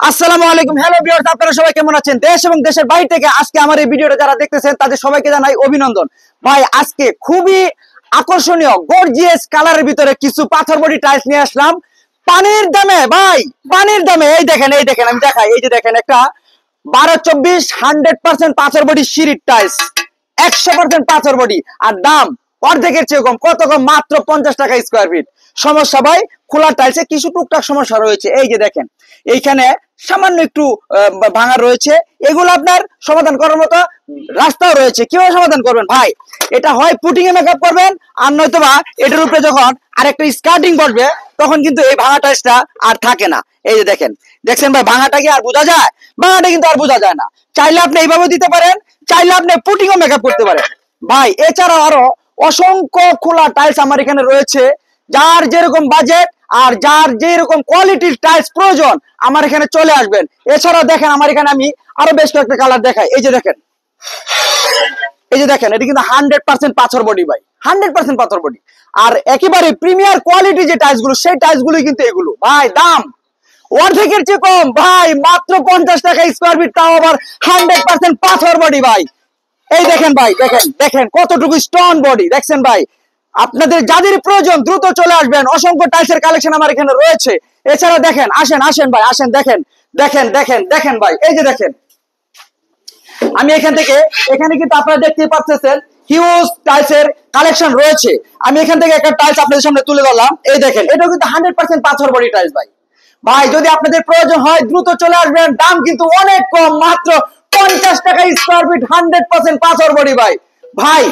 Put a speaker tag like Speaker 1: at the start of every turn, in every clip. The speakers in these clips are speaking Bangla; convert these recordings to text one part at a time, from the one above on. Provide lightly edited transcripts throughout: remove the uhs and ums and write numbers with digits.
Speaker 1: আসসালামু আলাইকুম, হ্যালো ভিউয়ার্স, আপনারা সবাই কেমন আছেন? দেশ এবং দেশের বাইরে থেকে আজকে আমার এই ভিডিওটা যারা দেখতেছেন তাদের সবাইকে জানাই অভিনন্দন। ভাই আজকে খুবই আকর্ষণীয় গর্জিয়াস কালারের ভিতরে কিছু পাথর বডি টাইলস নিয়ে আসলাম পানির দামে। ভাই পানির দামে এই দেখেন আমি দেখাই, এই যে দেখেন একটা 12-24 100% পাথর বডি সিঁড়ির টাইলস, 100% পাথর বডি, আর দাম অর্ধেকের চেয়ে কম। কত কম? মাত্র 50 টাকা স্কোয়ার ফিট। সমস্যা ভাই খোলা টাইলসে কিছু টুকটাক সমস্যা রয়েছে, এই যে দেখেন এইখানে সামান্য একটু ভাঙা রয়েছে, এগুলো আপনার সমাধান করার মতো রাস্তাও রয়েছে। কিভাবে সমাধান করবেন ভাই? এটা হয় পুটিং এ মেকআপ করবেন, আর নয়তো বা এটার উপরে যখন আরেকটা স্কার্টিং বসবে তখন কিন্তু এই ভাঙা টাইলসটা আর থাকে না। এই যে দেখছেন ভাই, ভাঙাটা কি আর বোঝা যায়? ভাঙাটা কিন্তু আর বোঝা যায় না। চাইলে আপনি এইভাবে দিতে পারেন, চাইলে আপনি পুটিং ও মেকআপ করতে পারেন ভাই। এছাড়াও আরো অসংখ্য খোলা টাইলস আমার এখানে রয়েছে। যার যেরকম বাজেট আর যার যেরকম কোয়ালিটির টাইলস প্রয়োজন আমার এখানে চলে আসবেন। এছাড়া দেখেন আমার এখানে আমি আরো বেশ কয়েকটা কালার দেখাই। এই যে দেখেন এটা কিন্তু 100% পাথর বডি ভাই, 100% পাথর বডি। আর একেবারে প্রিমিয়ার কোয়ালিটি যে টাইলস গুলো, সেই টাইলস গুলো কিন্তু এগুলো ভাই দাম অর্ধেকের চেয়ে কম ভাই, মাত্র 50 টাকা স্কোয়ার ফিট, তাও আবার 100% পাথর বডি ভাই। এই দেখেন ভাই, দেখেন কতটুকু স্টোন বডি দেখছেন ভাই। আপনাদের যাদের প্রয়োজন দ্রুত চলে আসবেন, অসংখ্য টাইলসের কালেকশন আমার এখানে রয়েছে। এছাড়া দেখেন, আসেন ভাই, আসেন দেখেন ভাই, এই যে দেখেন আমি এখানে কিন্তু আপনারা দেখতে পাচ্ছেন হিউজ টাইলসের কালেকশন রয়েছে। আমি এখান থেকে একটা টাইলস আপনাদের সামনে তুলে ধরলাম, এই দেখেন এটাও কিন্তু 100% পাথর বডি টাইলস ভাই। ভাই যদি আপনাদের প্রয়োজন হয় দ্রুত চলে আসবেন, দাম কিন্তু অনেক কম, মাত্র 50 টাকা স্কোয়ার ফিট, 100% পাথর বডি ভাই। ভাই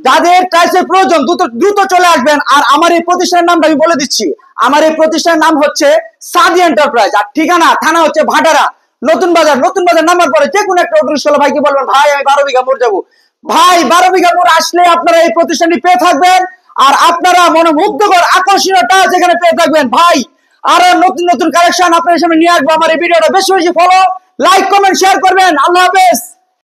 Speaker 1: যাদের টাইলসের প্রয়োজন দ্রুত চলে আসবেন। আর আমার এই প্রতিষ্ঠানের নামটা আমি বলে দিচ্ছি, আমার এই প্রতিষ্ঠানের নাম হচ্ছে সাদি এন্টারপ্রাইজ, আর ঠিকানা থানা হচ্ছে ভাটারা, নতুন বাজার নামার পরে যে কোনো একটা অটোরিকশাওয়ালা ভাইকে বলবেন ভাই আমি 12 বিঘা মোড় যাবো। ভাই 12 বিঘা মোড় আসলে আপনারা এই প্রতিষ্ঠানটি পেয়ে থাকবেন, আর আপনারা মনোমুগ্ধকর আকর্ষণীয় টাইলস এখানে পেয়ে থাকবেন ভাই। আরো নতুন কালেকশন আপনাদের সামনে নিয়ে আসবো। আমার এই ভিডিওটা বেশি ফলো, লাইক, কমেন্ট, শেয়ার করবেন। আল্লাহ হাফেজ।